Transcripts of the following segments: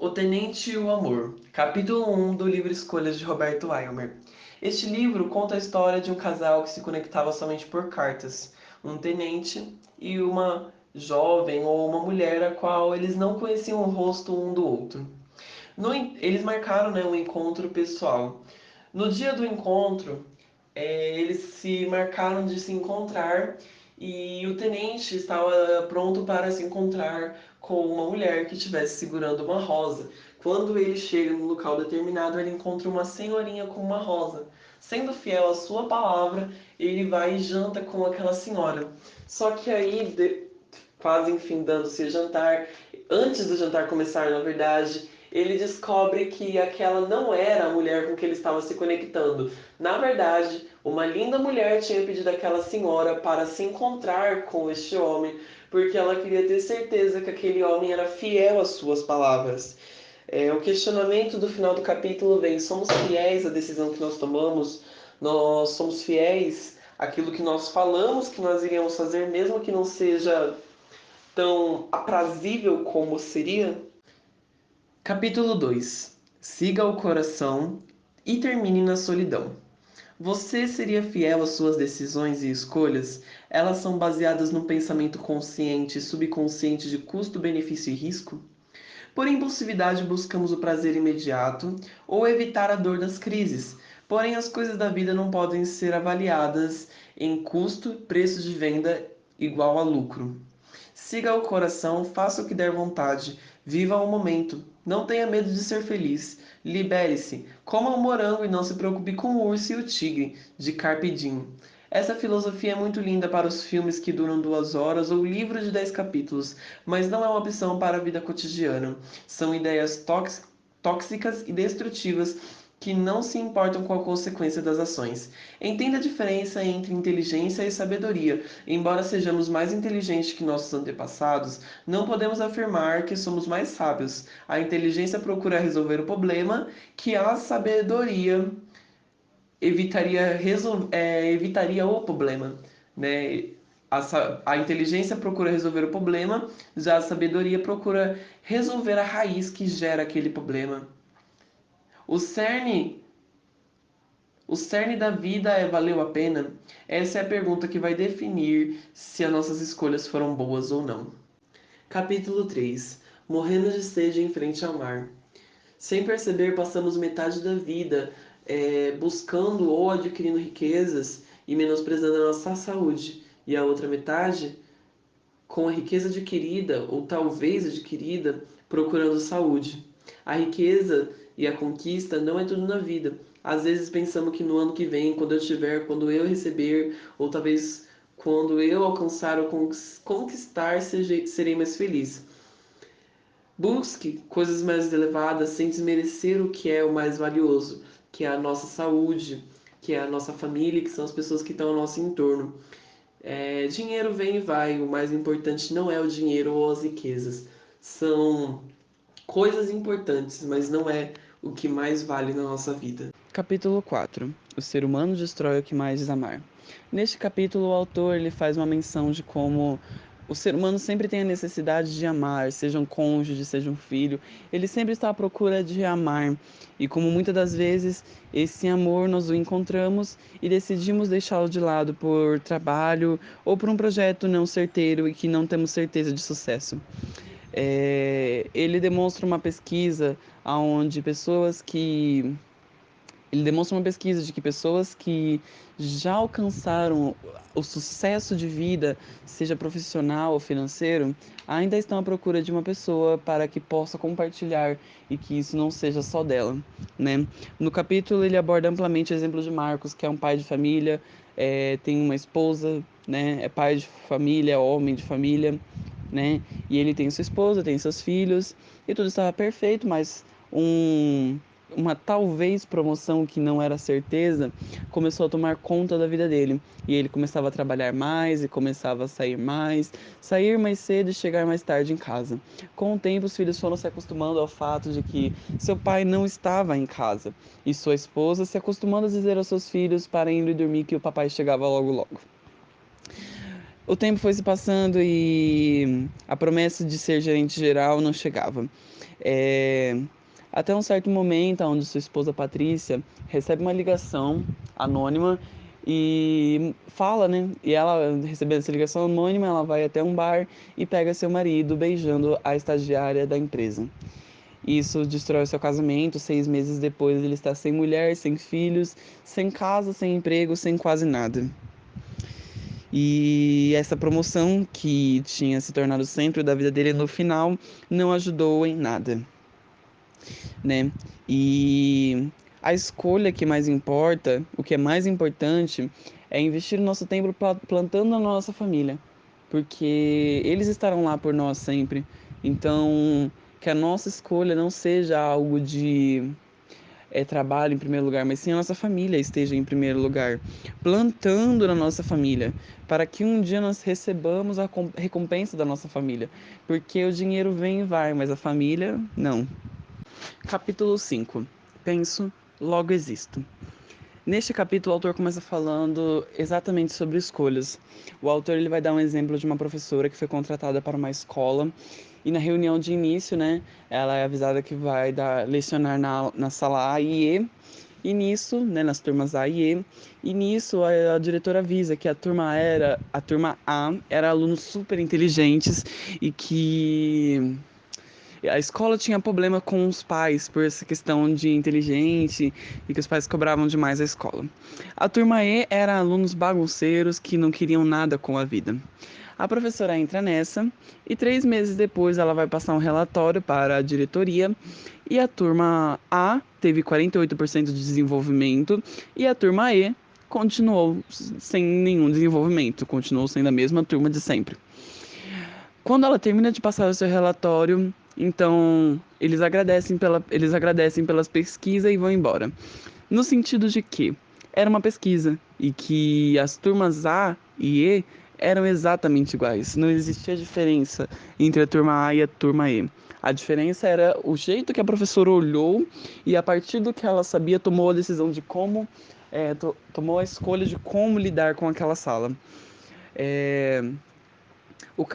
O Tenente e o Amor, capítulo 1 do livro Escolhas de Roberto Wilmer. Este livro conta a história de um casal que se conectava somente por cartas, um tenente e uma jovem ou uma mulher a qual eles não conheciam o rosto um do outro. Eles marcaram, um encontro pessoal. No dia do encontro, eles se marcaram de se encontrar e o tenente estava pronto para se encontrar com uma mulher que estivesse segurando uma rosa. Quando ele chega no local determinado, ele encontra uma senhorinha com uma rosa. Sendo fiel à sua palavra, ele vai e janta com aquela senhora. Só que aí, quase findando-se o jantar, antes do jantar começar, na verdade, ele descobre que aquela não era a mulher com que ele estava se conectando. Na verdade, uma linda mulher tinha pedido àquela senhora para se encontrar com este homem, porque ela queria ter certeza que aquele homem era fiel às suas palavras. O questionamento do final do capítulo vem: somos fiéis à decisão que nós tomamos? Nós somos fiéis àquilo que nós falamos que nós iríamos fazer, mesmo que não seja tão aprazível como seria? Capítulo 2: Siga o coração e termine na solidão. Você seria fiel às suas decisões e escolhas? Elas são baseadas no pensamento consciente e subconsciente de custo, benefício e risco? Por impulsividade, buscamos o prazer imediato ou evitar a dor das crises. Porém, as coisas da vida não podem ser avaliadas em custo, preço de venda igual a lucro. Siga o coração, faça o que der vontade, viva o momento, não tenha medo de ser feliz, libere-se, coma o morango e não se preocupe com o urso e o tigre, de Carpe Diem. Essa filosofia é muito linda para os filmes que duram 2 horas ou livros de 10 capítulos, mas não é uma opção para a vida cotidiana. São ideias tóxicas e destrutivas que não se importam com a consequência das ações. Entenda a diferença entre inteligência e sabedoria. Embora sejamos mais inteligentes que nossos antepassados, não podemos afirmar que somos mais sábios. A inteligência procura resolver o problema que a sabedoria evitaria o problema, né? A inteligência procura resolver o problema, já a sabedoria procura resolver a raiz que gera aquele problema. O cerne O cerne da vida é: valeu a pena? Essa é a pergunta que vai definir se as nossas escolhas foram boas ou não. Capítulo 3: Morrendo de sede em frente ao mar. Sem perceber, passamos metade da vida buscando ou adquirindo riquezas e menosprezando a nossa saúde, e a outra metade, com a riqueza adquirida ou talvez adquirida, procurando saúde. A riqueza e a conquista não é tudo na vida. Às vezes pensamos que no ano que vem, quando eu receber, ou talvez quando eu alcançar ou conquistar, serei mais feliz. Busque coisas mais elevadas sem desmerecer o que é o mais valioso, que é a nossa saúde, que é a nossa família, que são as pessoas que estão ao nosso entorno. Dinheiro vem e vai, o mais importante não é o dinheiro ou as riquezas. São coisas importantes, mas não é o que mais vale na nossa vida. Capítulo 4: O ser humano destrói o que mais desamar. Neste capítulo, o autor ele faz uma menção de como o ser humano sempre tem a necessidade de amar, seja um cônjuge, seja um filho, ele sempre está à procura de amar. E como muitas das vezes esse amor nós o encontramos e decidimos deixá-lo de lado por trabalho ou por um projeto não certeiro e que não temos certeza de sucesso. Ele demonstra uma pesquisa onde ele demonstra uma pesquisa de que pessoas que já alcançaram o sucesso de vida, seja profissional ou financeiro, ainda estão à procura de uma pessoa para que possa compartilhar e que isso não seja só dela, né? No capítulo ele aborda amplamente o exemplo de Marcos, que é um pai de família, tem uma esposa, né? É pai de família, homem de família, né? E ele tem sua esposa, tem seus filhos, e tudo estava perfeito, mas uma talvez promoção que não era certeza começou a tomar conta da vida dele. E ele começava a trabalhar mais e começava a sair mais cedo e chegar mais tarde em casa. Com o tempo, os filhos foram se acostumando ao fato de que seu pai não estava em casa. E sua esposa se acostumando a dizer aos seus filhos para irem dormir que o papai chegava logo logo. O tempo foi se passando e a promessa de ser gerente geral não chegava. É, Até um certo momento, onde sua esposa Patrícia recebe uma ligação anônima e fala, né? E ela, recebendo essa ligação anônima, ela vai até um bar e pega seu marido beijando a estagiária da empresa. Isso destrói o seu casamento. 6 meses depois, ele está sem mulher, sem filhos, sem casa, sem emprego, sem quase nada. E essa promoção, que tinha se tornado o centro da vida dele no final, não ajudou em nada, né? E a escolha que mais importa, o que é mais importante, é investir o nosso tempo plantando na nossa família, porque eles estarão lá por nós sempre. Então, que a nossa escolha não seja algo de trabalho em primeiro lugar, mas sim a nossa família esteja em primeiro lugar, plantando na nossa família, para que um dia nós recebamos a recompensa da nossa família, porque o dinheiro vem e vai, mas a família não. Capítulo 5. Penso, logo existo. Neste capítulo, o autor começa falando exatamente sobre escolhas. O autor ele vai dar um exemplo de uma professora que foi contratada para uma escola e na reunião de início, né, ela é avisada que vai lecionar na sala A e E. E nisso, né, nas turmas A e E, e nisso a diretora avisa que a turma A era alunos super inteligentes e que a escola tinha problema com os pais por essa questão de inteligente e que os pais cobravam demais a escola. A turma E era alunos bagunceiros que não queriam nada com a vida. A professora entra nessa e 3 meses depois ela vai passar um relatório para a diretoria e a turma A teve 48% de desenvolvimento e a turma E continuou sem nenhum desenvolvimento, continuou sendo a mesma turma de sempre. Quando ela termina de passar o seu relatório, então eles agradecem pelas pesquisas e vão embora. No sentido de que era uma pesquisa e que as turmas A e E eram exatamente iguais. Não existia diferença entre a turma A e a turma E. A diferença era o jeito que a professora olhou e a partir do que ela sabia tomou a decisão de como tomou a escolha de como lidar com aquela sala. É, o,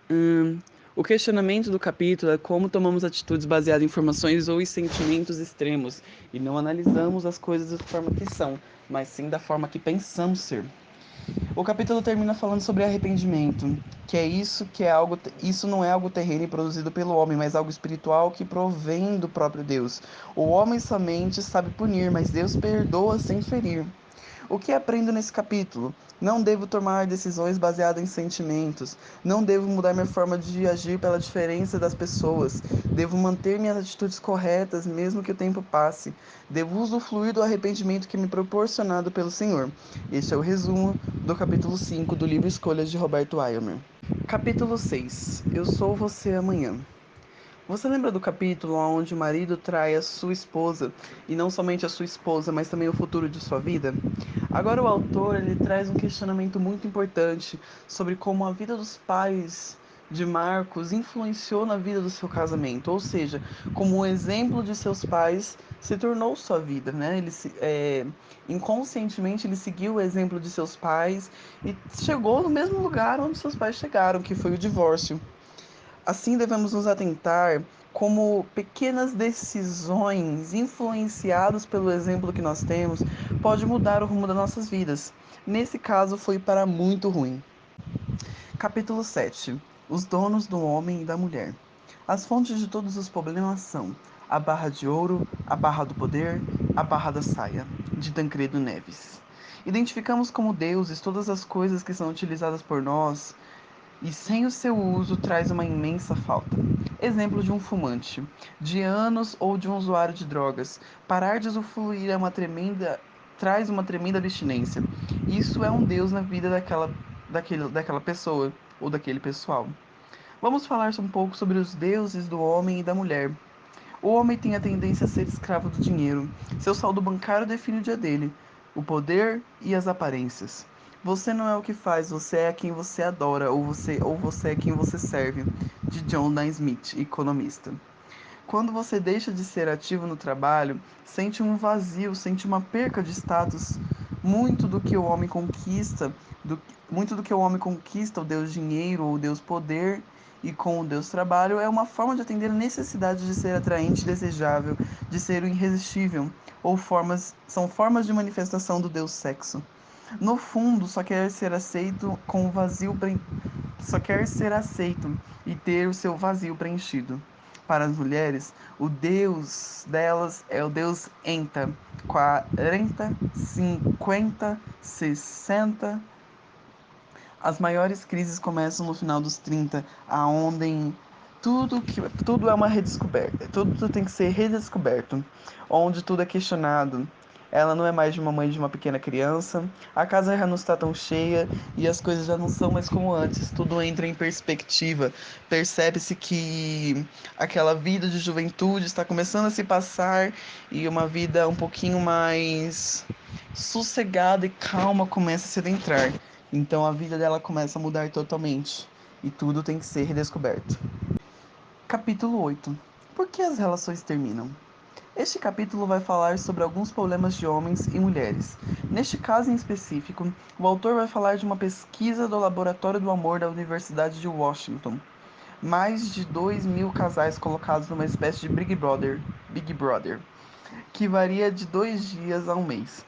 Hum, o questionamento do capítulo é como tomamos atitudes baseadas em informações ou em sentimentos extremos e não analisamos as coisas da forma que são, mas sim da forma que pensamos ser. O capítulo termina falando sobre arrependimento, isso não é algo terreno e produzido pelo homem, mas algo espiritual que provém do próprio Deus. O homem somente sabe punir, mas Deus perdoa sem ferir. O que aprendo nesse capítulo? Não devo tomar decisões baseadas em sentimentos. Não devo mudar minha forma de agir pela diferença das pessoas. Devo manter minhas atitudes corretas, mesmo que o tempo passe. Devo usufruir do arrependimento que me é proporcionado pelo Senhor. Este é o resumo do capítulo 5 do livro Escolhas de Roberto Aylmer. Capítulo 6. Eu sou você amanhã. Você lembra do capítulo onde o marido trai a sua esposa, e não somente a sua esposa, mas também o futuro de sua vida? Agora o autor ele traz um questionamento muito importante sobre como a vida dos pais de Marcos influenciou na vida do seu casamento, ou seja, como o exemplo de seus pais se tornou sua vida, né? Inconscientemente ele seguiu o exemplo de seus pais e chegou no mesmo lugar onde seus pais chegaram, que foi o divórcio. Assim, devemos nos atentar como pequenas decisões influenciadas pelo exemplo que nós temos pode mudar o rumo das nossas vidas. Nesse caso, foi para muito ruim. Capítulo 7. Os donos do homem e da mulher. As fontes de todos os problemas são a barra de ouro, a barra do poder, a barra da saia, de Tancredo Neves. Identificamos como deuses todas as coisas que são utilizadas por nós e sem o seu uso traz uma imensa falta. Exemplo de um fumante, de anos ou de um usuário de drogas. Parar de usufruir traz uma tremenda abstinência. Isso é um Deus na vida daquela pessoa ou daquele pessoal. Vamos falar um pouco sobre os deuses do homem e da mulher. O homem tem a tendência a ser escravo do dinheiro. Seu saldo bancário define o dia dele, o poder e as aparências. Você não é o que faz, você é quem você adora, ou você é quem você serve. De John Naismith, economista. Quando você deixa de ser ativo no trabalho, sente um vazio, sente uma perca de status. Muito do que o homem conquista Muito do que o homem conquista, o Deus dinheiro ou o Deus poder, e com o Deus trabalho, é uma forma de atender a necessidade de ser atraente e desejável, de ser o irresistível, ou são formas de manifestação do Deus sexo. No fundo, só quer ser aceito com o vazio só quer ser aceito e ter o seu vazio preenchido. Para as mulheres, o Deus delas é o Deus Enta, 40, 50, 60. As maiores crises começam no final dos 30, aonde tudo é uma redescoberta, tudo tem que ser redescoberto, onde tudo é questionado. Ela não é mais de uma mãe de uma pequena criança, a casa já não está tão cheia e as coisas já não são mais como antes, tudo entra em perspectiva. Percebe-se que aquela vida de juventude está começando a se passar e uma vida um pouquinho mais sossegada e calma começa a se adentrar. Então a vida dela começa a mudar totalmente e tudo tem que ser redescoberto. Capítulo 8. Por que as relações terminam? Este capítulo vai falar sobre alguns problemas de homens e mulheres. Neste caso em específico, o autor vai falar de uma pesquisa do Laboratório do Amor da Universidade de Washington. Mais de 2.000 casais colocados numa espécie de Big Brother, que varia de 2 dias a um mês,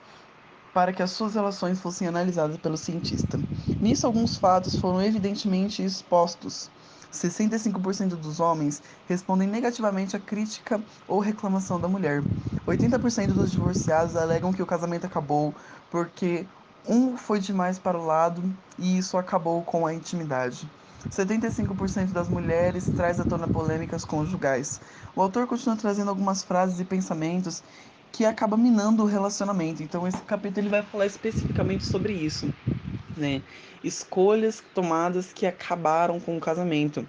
para que as suas relações fossem analisadas pelo cientista. Nisso, alguns fatos foram evidentemente expostos. 65% dos homens respondem negativamente à crítica ou reclamação da mulher. 80% dos divorciados alegam que o casamento acabou porque um foi demais para o lado e isso acabou com a intimidade. 75% das mulheres traz à tona polêmicas conjugais. O autor continua trazendo algumas frases e pensamentos que acaba minando o relacionamento. Então esse capítulo ele vai falar especificamente sobre isso, né? Escolhas tomadas que acabaram com o casamento.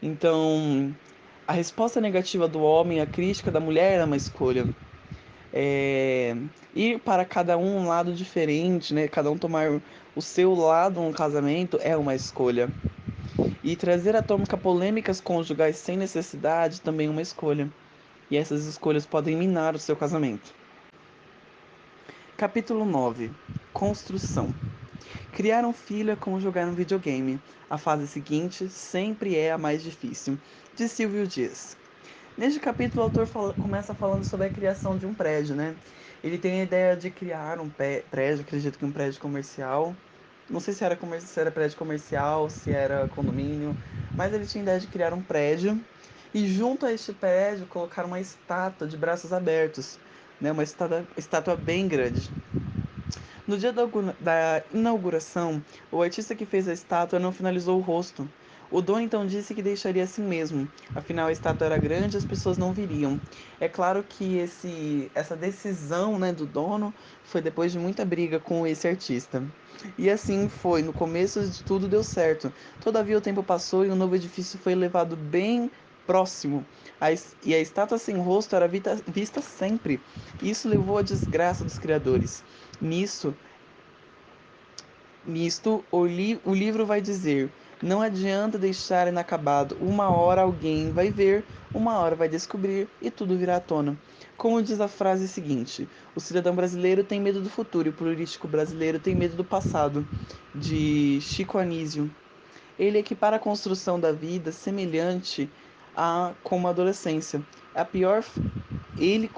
Então, a resposta negativa do homem à crítica da mulher é uma escolha. É... Ir para cada um lado diferente, né? Cada um tomar o seu lado no casamento é uma escolha. E trazer à tona polêmicas conjugais sem necessidade também é uma escolha. E essas escolhas podem minar o seu casamento. Capítulo 9. Construção. Criar um filho é como jogar um videogame. A fase seguinte sempre é a mais difícil. De Silvio Dias. Neste capítulo, o autor começa falando sobre a criação de um prédio, né? Ele tem a ideia de criar um prédio, acredito que um prédio comercial. Não sei se era prédio comercial, se era condomínio, mas ele tinha a ideia de criar um prédio e junto a este prédio colocar uma estátua de braços abertos, né? Uma estátua bem grande. No dia da inauguração, o artista que fez a estátua não finalizou o rosto. O dono então disse que deixaria assim mesmo, afinal a estátua era grande e as pessoas não viriam. É claro que essa decisão, né, do dono foi depois de muita briga com esse artista. E assim foi, no começo de tudo deu certo. Todavia o tempo passou e o novo edifício foi levado bem próximo. E a estátua sem rosto era vista sempre. Isso levou à desgraça dos criadores. Nisso, Nisto, o livro vai dizer: não adianta deixar inacabado. Uma hora alguém vai ver, uma hora vai descobrir e tudo virá à tona. Como diz a frase seguinte: o cidadão brasileiro tem medo do futuro e o político brasileiro tem medo do passado, de Chico Anísio. Ele equipara a construção da vida semelhante a como a adolescência. A pior, ele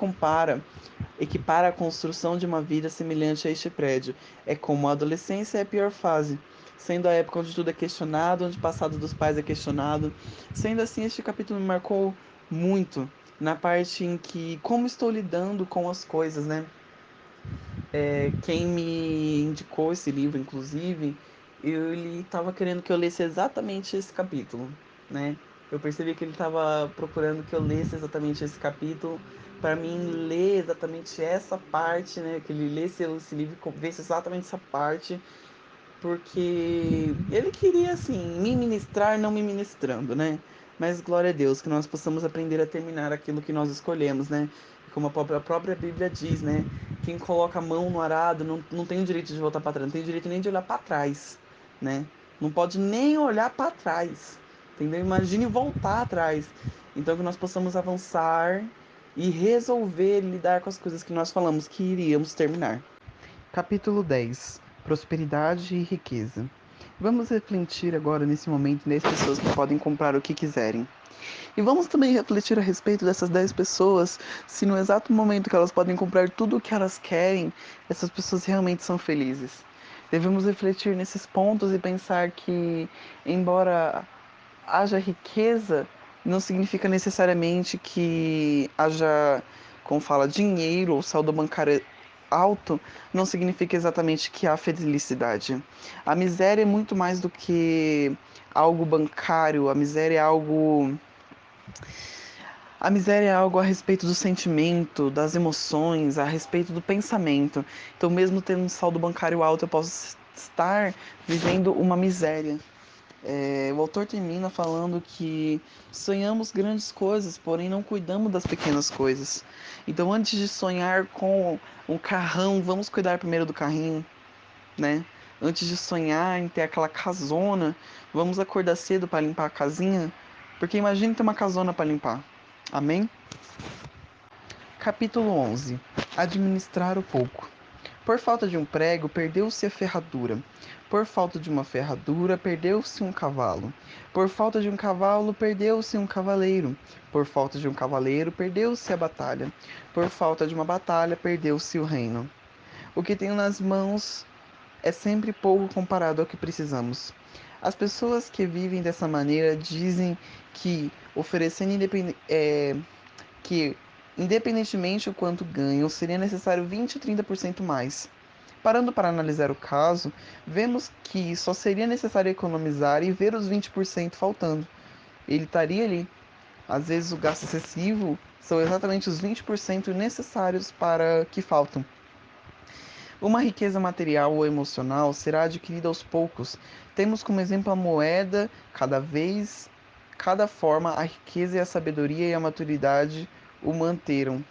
equipara a construção de uma vida semelhante a este prédio. É como a adolescência é a pior fase, sendo a época onde tudo é questionado, onde o passado dos pais é questionado. Sendo assim, este capítulo me marcou muito na parte em que como estou lidando com as coisas, né? Quem me indicou esse livro, inclusive, ele estava querendo que eu lesse exatamente esse capítulo, né? Eu percebi que ele estava procurando que eu lesse exatamente esse capítulo para mim ler exatamente essa parte, né? Que ele lesse esse livro e visse exatamente essa parte, porque ele queria assim me ministrar, não me ministrando, né? Mas glória a Deus que nós possamos aprender a terminar aquilo que nós escolhemos, né? Como a própria Bíblia diz, né? Quem coloca a mão no arado não tem o direito de voltar para trás, não tem o direito nem de olhar para trás, né? Não pode nem olhar para trás, entendeu? Imagine voltar atrás. Então que nós possamos avançar e resolver lidar com as coisas que nós falamos que iríamos terminar. Capítulo 10. prosperidade e riqueza. Vamos refletir agora nesse momento nas pessoas que podem comprar o que quiserem. E vamos também refletir a respeito dessas 10 pessoas, se no exato momento que elas podem comprar tudo o que elas querem, essas pessoas realmente são felizes. Devemos refletir nesses pontos e pensar que, embora haja riqueza, não significa necessariamente que haja, como fala, dinheiro ou saldo bancário alto, não significa exatamente que há felicidade. A miséria é muito mais do que algo bancário, a miséria é algo a respeito do sentimento, das emoções, a respeito do pensamento. Então, mesmo tendo um saldo bancário alto, eu posso estar vivendo uma miséria. O autor termina falando que sonhamos grandes coisas, porém não cuidamos das pequenas coisas. Então, antes de sonhar com um carrão, vamos cuidar primeiro do carrinho, né? Antes de sonhar em ter aquela casona, vamos acordar cedo para limpar a casinha, porque imagine ter uma casona para limpar. Amém? Capítulo 11. Administrar o pouco. Por falta de um prego, perdeu-se a ferradura. Por falta de uma ferradura, perdeu-se um cavalo. Por falta de um cavalo, perdeu-se um cavaleiro. Por falta de um cavaleiro, perdeu-se a batalha. Por falta de uma batalha, perdeu-se o reino. O que tenho nas mãos é sempre pouco comparado ao que precisamos. As pessoas que vivem dessa maneira dizem que oferecendo que, independentemente do quanto ganham, seria necessário 20 a 30% mais. Parando para analisar o caso, vemos que só seria necessário economizar e ver os 20% faltando. Ele estaria ali. Às vezes o gasto excessivo são exatamente os 20% necessários para que faltam. Uma riqueza material ou emocional será adquirida aos poucos. Temos como exemplo a moeda, cada forma, a riqueza e a sabedoria e a maturidade o manteram.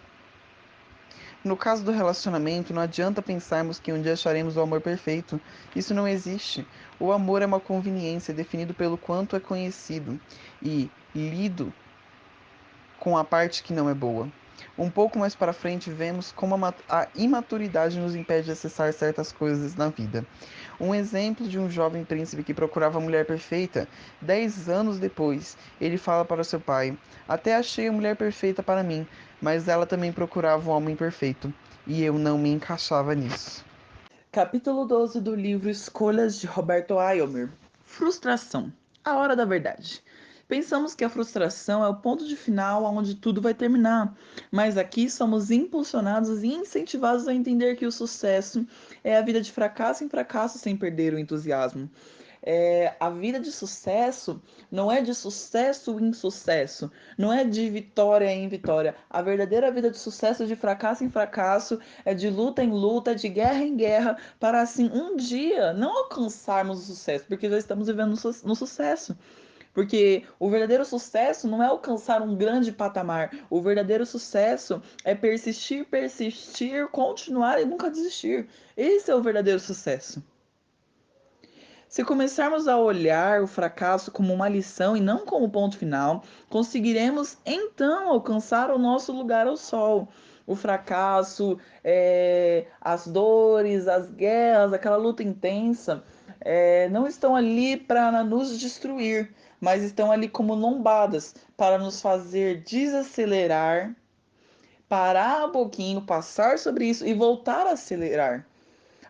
No caso do relacionamento, não adianta pensarmos que um dia acharemos o amor perfeito. Isso não existe. O amor é uma conveniência definido pelo quanto é conhecido e lido com a parte que não é boa. Um pouco mais para frente, vemos como a imaturidade nos impede de acessar certas coisas na vida. Um exemplo de um jovem príncipe que procurava a mulher perfeita. 10 anos depois, ele fala para seu pai: Até achei a mulher perfeita para mim, mas ela também procurava um homem perfeito, e eu não me encaixava nisso. Capítulo 12 do livro Escolhas de Roberto Aylmer. Frustração. A hora da verdade. Pensamos que a frustração é o ponto de final onde tudo vai terminar, mas aqui somos impulsionados e incentivados a entender que o sucesso é a vida de fracasso em fracasso sem perder o entusiasmo. A vida de sucesso não é de sucesso em sucesso, não é de vitória em vitória. A verdadeira vida de sucesso é de fracasso em fracasso, é de luta em luta, é de guerra em guerra, para assim um dia não alcançarmos o sucesso, porque já estamos vivendo no sucesso. Porque o verdadeiro sucesso não é alcançar um grande patamar. O verdadeiro sucesso é persistir, persistir, continuar e nunca desistir. Esse é o verdadeiro sucesso. Se começarmos a olhar o fracasso como uma lição e não como ponto final, conseguiremos então alcançar o nosso lugar ao sol. O fracasso, as dores, as guerras, aquela luta intensa, não estão ali para nos destruir, mas estão ali como lombadas para nos fazer desacelerar, parar um pouquinho, passar sobre isso e voltar a acelerar.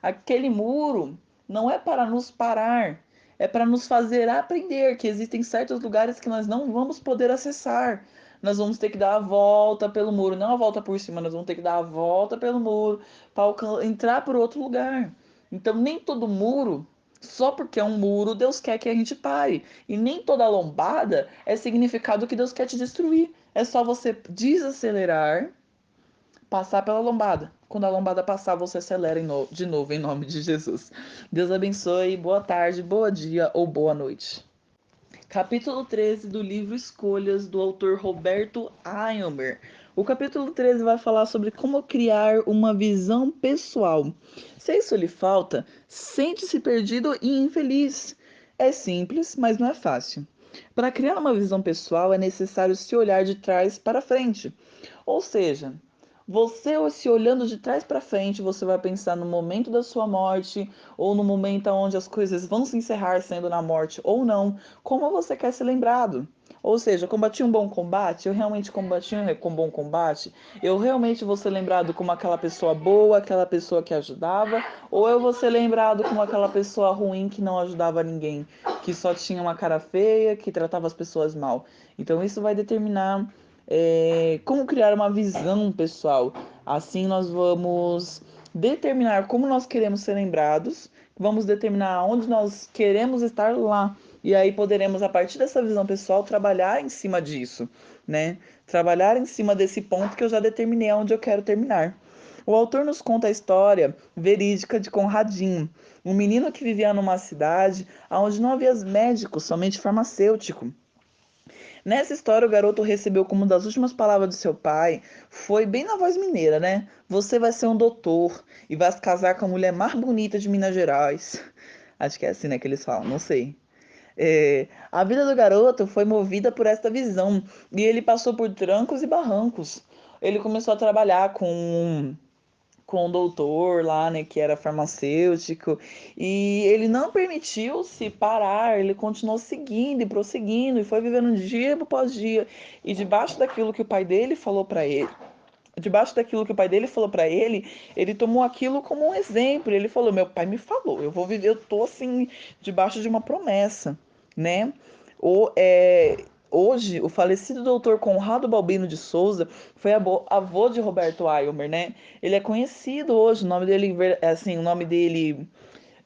Aquele muro não é para nos parar, é para nos fazer aprender que existem certos lugares que nós não vamos poder acessar. Nós vamos ter que dar a volta pelo muro, não a volta por cima, nós vamos ter que dar a volta pelo muro para entrar por outro lugar. Então, nem todo muro, só porque é um muro, Deus quer que a gente pare. E nem toda lombada é significado que Deus quer te destruir. É só você desacelerar, passar pela lombada. Quando a lombada passar, você acelera de novo em nome de Jesus. Deus abençoe, boa tarde, bom dia ou boa noite. Capítulo 13 do livro Escolhas, do autor Roberto Aylmer. O capítulo 13 vai falar sobre como criar uma visão pessoal. Se isso lhe falta, sente-se perdido e infeliz. É simples, mas não é fácil. Para criar uma visão pessoal é necessário se olhar de trás para frente. Ou seja, Você, se olhando de trás para frente, você vai pensar no momento da sua morte, ou no momento onde as coisas vão se encerrar, sendo na morte ou não, como você quer ser lembrado. Ou seja, combati um bom combate, eu realmente combati um bom combate, eu realmente vou ser lembrado como aquela pessoa boa, aquela pessoa que ajudava, ou eu vou ser lembrado como aquela pessoa ruim que não ajudava ninguém, que só tinha uma cara feia, que tratava as pessoas mal. Então isso vai determinar como criar uma visão pessoal. Assim nós vamos determinar como nós queremos ser lembrados, vamos determinar onde nós queremos estar lá. E aí poderemos, a partir dessa visão pessoal, trabalhar em cima disso, né? Trabalhar em cima desse ponto que eu já determinei onde eu quero terminar. O autor nos conta a história verídica de Conradinho, um menino que vivia numa cidade onde não havia médicos, somente farmacêutico. Nessa história, o garoto recebeu como uma das últimas palavras de seu pai, foi bem na voz mineira, né? Você vai ser um doutor e vai se casar com a mulher mais bonita de Minas Gerais. Acho que é assim, né, que eles falam, não sei. A vida do garoto foi movida por esta visão e ele passou por trancos e barrancos. Ele começou a trabalhar com o doutor lá, né, que era farmacêutico, e ele não permitiu-se parar, ele continuou seguindo e prosseguindo, e foi vivendo dia após dia, e debaixo daquilo que o pai dele falou para ele tomou aquilo como um exemplo. Ele falou: "Meu pai me falou, eu vou viver, eu tô assim debaixo de uma promessa", né? Hoje, o falecido doutor Conrado Balbino de Souza foi avô de Roberto Aylmer, né? Ele é conhecido hoje, o nome dele, assim, o nome dele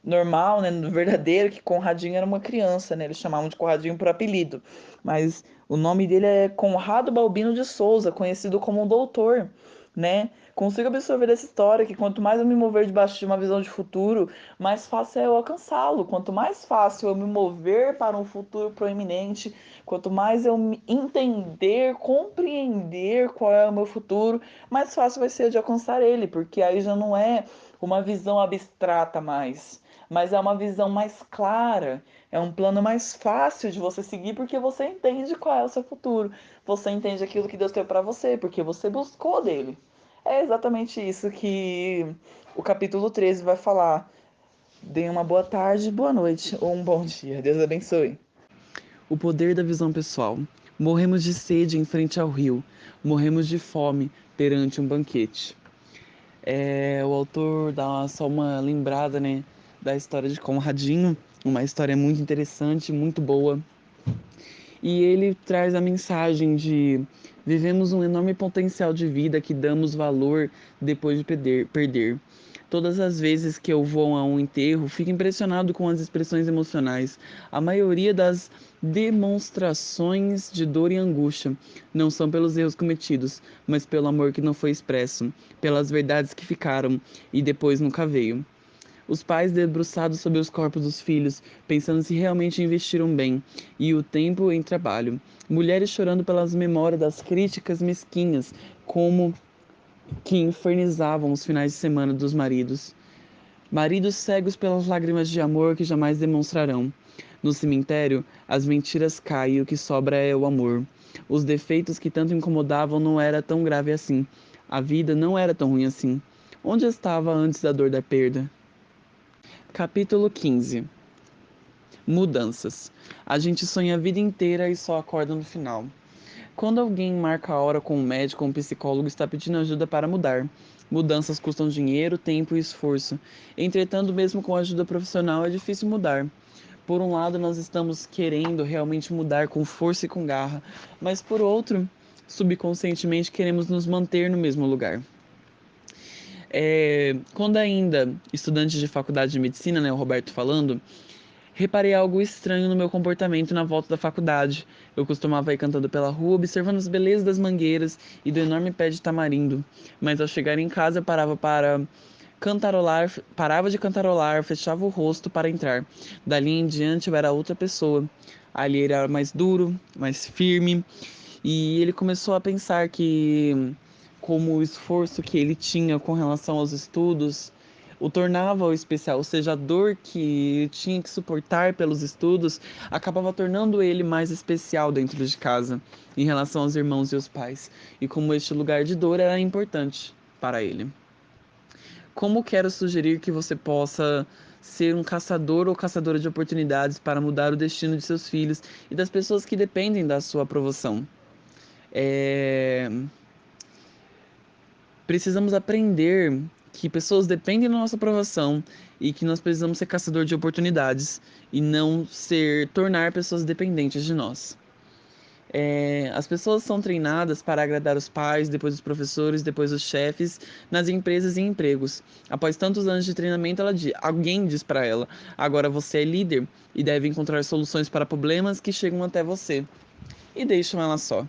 normal, né, verdadeiro, que Conradinho era uma criança, né? Eles chamavam de Conradinho por apelido, mas o nome dele é Conrado Balbino de Souza, conhecido como um doutor, né? Consigo absorver essa história que quanto mais eu me mover debaixo de uma visão de futuro, mais fácil é eu alcançá-lo. Quanto mais fácil eu me mover para um futuro proeminente, quanto mais eu me entender, compreender qual é o meu futuro, mais fácil vai ser de alcançar ele, porque aí já não é uma visão abstrata mais, mas é uma visão mais clara, é um plano mais fácil de você seguir porque você entende qual é o seu futuro, você entende aquilo que Deus tem para você, porque você buscou dele. É exatamente isso que o capítulo 13 vai falar. Dê uma boa tarde, boa noite ou um bom dia. Deus abençoe. O poder da visão pessoal. Morremos de sede em frente ao rio, morremos de fome perante um banquete. O autor dá só uma lembrada, né, da história de Conradinho, uma história muito interessante, muito boa. E ele traz a mensagem de vivemos um enorme potencial de vida que damos valor depois de perder. Todas as vezes que eu vou a um enterro, fico impressionado com as expressões emocionais. A maioria das demonstrações de dor e angústia não são pelos erros cometidos, mas pelo amor que não foi expresso, pelas verdades que ficaram e depois nunca veio. Os pais debruçados sobre os corpos dos filhos, pensando se realmente investiram bem, e o tempo em trabalho. Mulheres chorando pelas memórias das críticas mesquinhas, como que infernizavam os finais de semana dos maridos. Maridos cegos pelas lágrimas de amor que jamais demonstrarão. No cemitério, as mentiras caem e o que sobra é o amor. Os defeitos que tanto incomodavam não era tão grave assim. A vida não era tão ruim assim. Onde estava antes da dor da perda? Capítulo 15. Mudanças. A gente sonha a vida inteira e só acorda no final. Quando alguém marca a hora com um médico ou um psicólogo, está pedindo ajuda para mudar. Mudanças custam dinheiro, tempo e esforço. Entretanto, mesmo com ajuda profissional, é difícil mudar. Por um lado, nós estamos querendo realmente mudar com força e com garra, mas por outro, subconscientemente queremos nos manter no mesmo lugar. Quando ainda estudante de faculdade de medicina, né, o Roberto falando, reparei algo estranho no meu comportamento na volta da faculdade. Eu costumava ir cantando pela rua, observando as belezas das mangueiras e do enorme pé de tamarindo. Mas ao chegar em casa, parava de cantarolar, fechava o rosto para entrar. Dali em diante eu era outra pessoa. Ali ele era mais duro, mais firme, e ele começou a pensar que como o esforço que ele tinha com relação aos estudos o tornava especial, ou seja, a dor que ele tinha que suportar pelos estudos acabava tornando ele mais especial dentro de casa, em relação aos irmãos e aos pais, e como este lugar de dor era importante para ele. Como quero sugerir que você possa ser um caçador ou caçadora de oportunidades para mudar o destino de seus filhos e das pessoas que dependem da sua aprovação. É... Precisamos aprender que pessoas dependem da nossa aprovação e que nós precisamos ser caçador de oportunidades e não tornar pessoas dependentes de nós. As pessoas são treinadas para agradar os pais, depois os professores, depois os chefes, nas empresas e empregos. Após tantos anos de treinamento, alguém diz para ela: agora você é líder e deve encontrar soluções para problemas que chegam até você. E deixam ela só.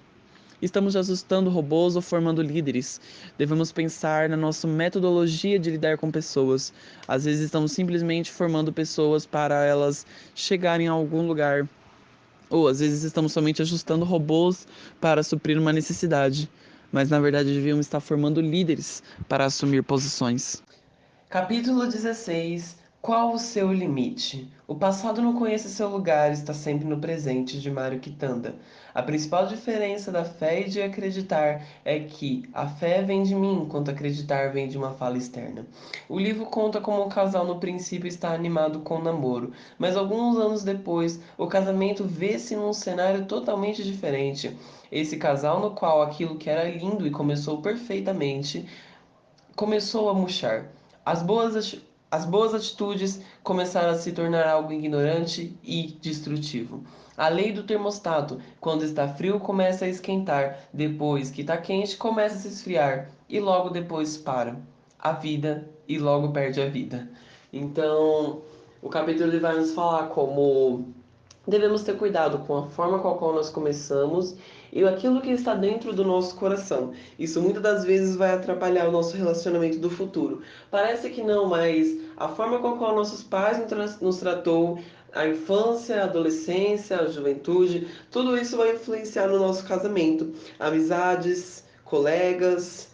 Estamos ajustando robôs ou formando líderes. Devemos pensar na nossa metodologia de lidar com pessoas. Às vezes estamos simplesmente formando pessoas para elas chegarem a algum lugar. Ou às vezes estamos somente ajustando robôs para suprir uma necessidade. Mas na verdade devíamos estar formando líderes para assumir posições. Capítulo 16. Qual o seu limite? O passado não conhece seu lugar, está sempre no presente, de Mário Quitanda. A principal diferença da fé e de acreditar é que a fé vem de mim, enquanto acreditar vem de uma fala externa. O livro conta como o casal no princípio está animado com o namoro, mas alguns anos depois, o casamento vê-se num cenário totalmente diferente. Esse casal no qual aquilo que era lindo e começou perfeitamente começou a murchar. As boas atitudes começaram a se tornar algo ignorante e destrutivo. A lei do termostato: quando está frio, começa a esquentar, depois que está quente, começa a se esfriar, e logo depois para. A vida, e logo perde a vida. Então, o capítulo ele vai nos falar como devemos ter cuidado com a forma com a qual nós começamos e aquilo que está dentro do nosso coração. Isso muitas das vezes vai atrapalhar o nosso relacionamento do futuro. Parece que não, mas a forma com a qual nossos pais nos tratou, a infância, a adolescência, a juventude, tudo isso vai influenciar no nosso casamento. Amizades, colegas,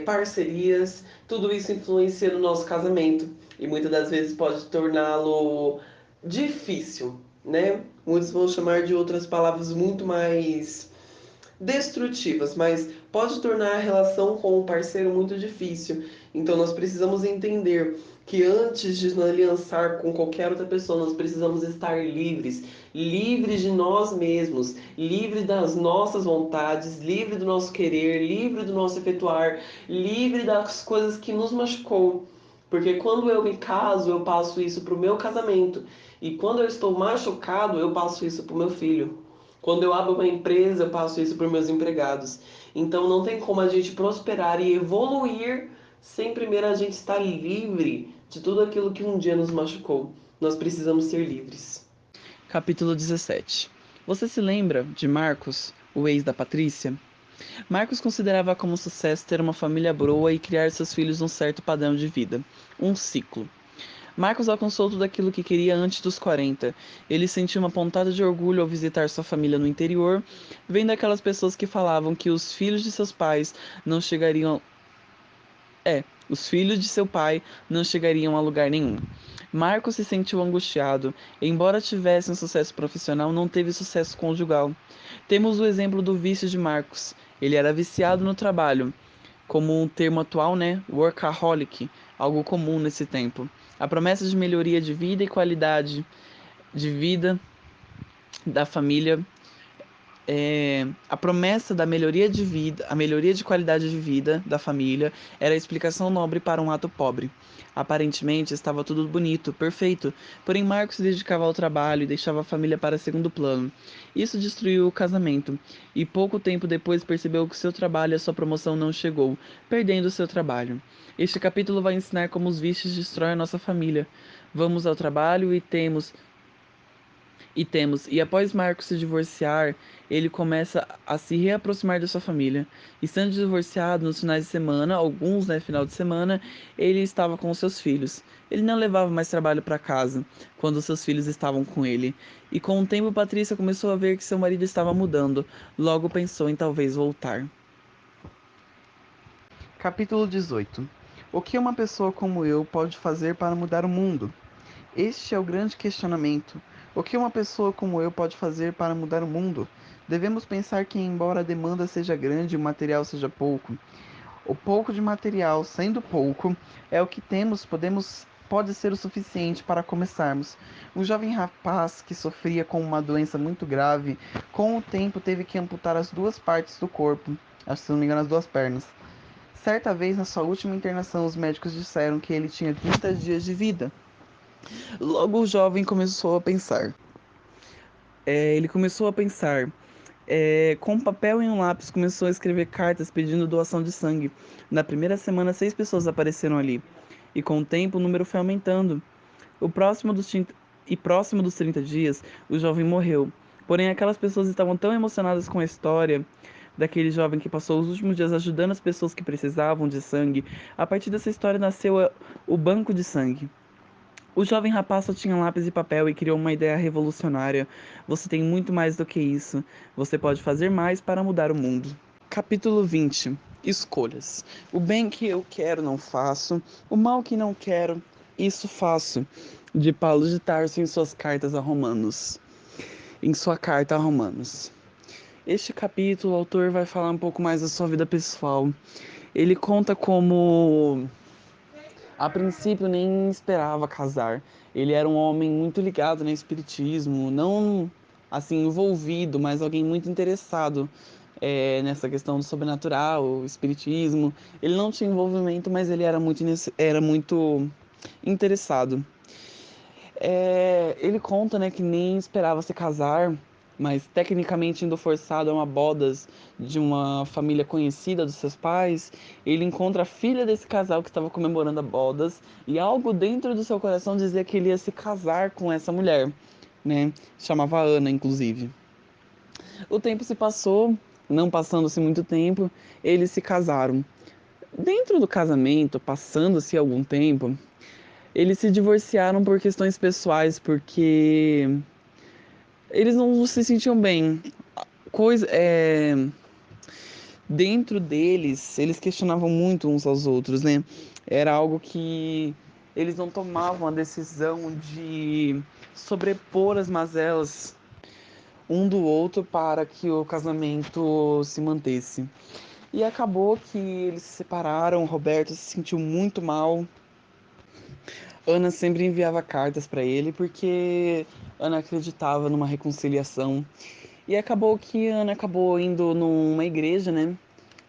parcerias, tudo isso influencia no nosso casamento e muitas das vezes pode torná-lo difícil, né? Muitos vão chamar de outras palavras muito mais destrutivas, mas pode tornar a relação com o parceiro muito difícil. Então nós precisamos entender que antes de nos aliançar com qualquer outra pessoa, nós precisamos estar livres, livres de nós mesmos, livres das nossas vontades, livre do nosso querer, livre do nosso efetuar, livre das coisas que nos machucou. Porque quando eu me caso, eu passo isso para o meu casamento. E quando eu estou machucado, eu passo isso para o meu filho. Quando eu abro uma empresa, eu passo isso para os meus empregados. Então não tem como a gente prosperar e evoluir sem primeiro a gente estar livre de tudo aquilo que um dia nos machucou. Nós precisamos ser livres. Capítulo 17. Você se lembra de Marcos, o ex da Patrícia? Marcos considerava como sucesso ter uma família boa e criar seus filhos num certo padrão de vida, um ciclo. Marcos alcançou tudo aquilo que queria antes dos 40. Ele sentiu uma pontada de orgulho ao visitar sua família no interior, vendo aquelas pessoas que falavam que os filhos de seus pais não chegariam. Os filhos de seu pai não chegariam a lugar nenhum. Marcos se sentiu angustiado. Embora tivesse um sucesso profissional, não teve sucesso conjugal. Temos o exemplo do vício de Marcos. Ele era viciado no trabalho, como um termo atual, né? Workaholic, algo comum nesse tempo. A promessa de melhoria de vida e qualidade de vida da família, a promessa da melhoria de vida, a melhoria de qualidade de vida da família era a explicação nobre para um ato pobre. Aparentemente estava tudo bonito, perfeito, porém Marcos se dedicava ao trabalho e deixava a família para segundo plano. Isso destruiu o casamento, e pouco tempo depois percebeu que seu trabalho e a sua promoção não chegou, perdendo seu trabalho. Este capítulo vai ensinar como os vícios destroem a nossa família. Vamos ao trabalho e após Marcos se divorciar, ele começa a se reaproximar da sua família. Estando divorciado nos finais de semana, alguns, né, final de semana, ele estava com seus filhos. Ele não levava mais trabalho para casa quando seus filhos estavam com ele. E com o tempo, Patrícia começou a ver que seu marido estava mudando. Logo pensou em talvez voltar. Capítulo 18. O que uma pessoa como eu pode fazer para mudar o mundo? Este é o grande questionamento. O que uma pessoa como eu pode fazer para mudar o mundo? Devemos pensar que, embora a demanda seja grande e o material seja pouco, o pouco de material, sendo pouco, é o que temos, pode ser o suficiente para começarmos. Um jovem rapaz que sofria com uma doença muito grave, com o tempo teve que amputar as duas partes do corpo, acho que se não me engano as duas pernas. Certa vez, na sua última internação, os médicos disseram que ele tinha 30 dias de vida. Logo o jovem começou a pensar. Ele começou a pensar. Com papel e um lápis, começou a escrever cartas pedindo doação de sangue. Na primeira semana, 6 pessoas apareceram ali. E com o tempo, o número foi aumentando. O próximo dos 30, e próximo dos 30 dias, o jovem morreu. Porém, aquelas pessoas estavam tão emocionadas com a história daquele jovem que passou os últimos dias ajudando as pessoas que precisavam de sangue. A partir dessa história nasceu o banco de sangue. O jovem rapaz só tinha lápis e papel e criou uma ideia revolucionária. Você tem muito mais do que isso. Você pode fazer mais para mudar o mundo. Capítulo 20. Escolhas. O bem que eu quero não faço, o mal que não quero, isso faço. De Paulo de Tarso em suas cartas a Romanos. Em sua carta a Romanos. Este capítulo, o autor vai falar um pouco mais da sua vida pessoal. Ele conta como a princípio nem esperava casar. Ele era um homem muito ligado no espiritismo, não assim envolvido, mas alguém muito interessado nessa questão do sobrenatural, espiritismo. Ele não tinha envolvimento, mas ele era muito interessado. Ele conta, né, que nem esperava se casar, mas tecnicamente indo forçado a uma bodas de uma família conhecida dos seus pais, ele encontra a filha desse casal que estava comemorando a bodas e algo dentro do seu coração dizia que ele ia se casar com essa mulher, né? Chamava Ana, inclusive. O tempo se passou, não passando-se muito tempo, eles se casaram. Dentro do casamento, passando-se algum tempo, eles se divorciaram por questões pessoais, porque eles não se sentiam bem. Coisa, dentro deles, eles questionavam muito uns aos outros, né? Era algo que eles não tomavam a decisão de sobrepor as mazelas um do outro para que o casamento se mantesse. E acabou que eles se separaram, Roberto se sentiu muito mal. Ana sempre enviava cartas para ele porque Ana acreditava numa reconciliação. E acabou que Ana acabou indo numa igreja, né?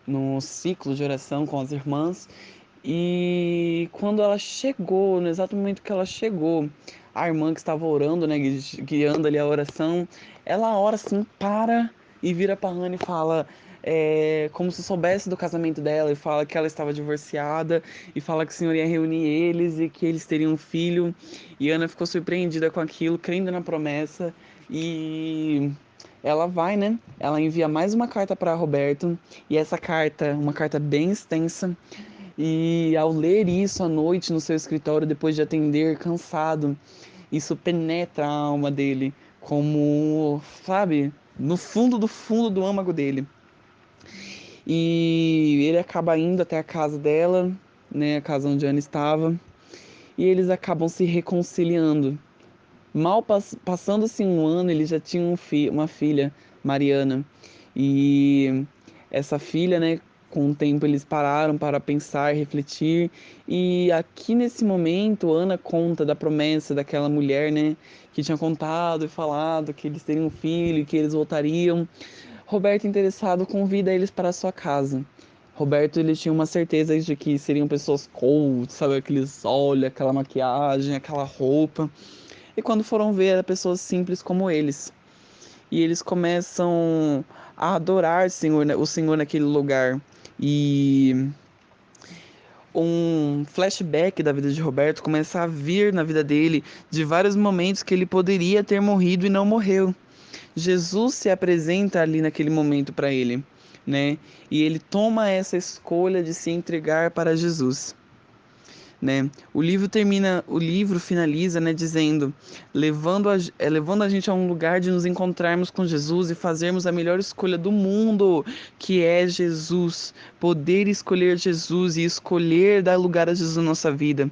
Num ciclo de oração com as irmãs. E quando ela chegou, no exato momento que ela chegou, a irmã que estava orando, né, guiando ali a oração, ela ora assim, para e vira para Hannah e fala, como se soubesse do casamento dela, e fala que ela estava divorciada, e fala que o Senhor ia reunir eles e que eles teriam um filho. E Ana ficou surpreendida com aquilo, crendo na promessa, e ela vai, né? Ela envia mais uma carta para Roberto, e essa carta, uma carta bem extensa, e ao ler isso à noite no seu escritório, depois de atender, cansado, isso penetra a alma dele, como, sabe, no fundo do âmago dele. E ele acaba indo até a casa dela, né, a casa onde a Ana estava, e eles acabam se reconciliando. Mal passando-se um ano, ele já tinha uma filha, Mariana. E essa filha, né, com o tempo eles pararam para pensar, refletir. E aqui nesse momento, Ana conta da promessa daquela mulher, né, que tinha contado e falado que eles teriam um filho, que eles voltariam. Roberto, interessado, convida eles para a sua casa. Roberto, ele tinha uma certeza de que seriam pessoas cold, sabe, aqueles olhos, aquela maquiagem, aquela roupa. E quando foram ver, eram pessoas simples como eles. E eles começam a adorar o Senhor naquele lugar. E um flashback da vida de Roberto começa a vir na vida dele de vários momentos que ele poderia ter morrido e não morreu. Jesus se apresenta ali naquele momento para ele, né? E ele toma essa escolha de se entregar para Jesus. né? O livro finaliza, né, dizendo, levando a gente a um lugar de nos encontrarmos com Jesus e fazermos a melhor escolha do mundo, que é Jesus. Poder escolher Jesus e escolher dar lugar a Jesus na nossa vida,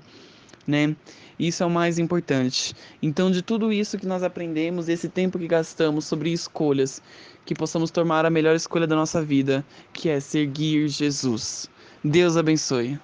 né? Isso é o mais importante. Então, de tudo isso que nós aprendemos, esse tempo que gastamos sobre escolhas, que possamos tomar a melhor escolha da nossa vida, que é seguir Jesus. Deus abençoe.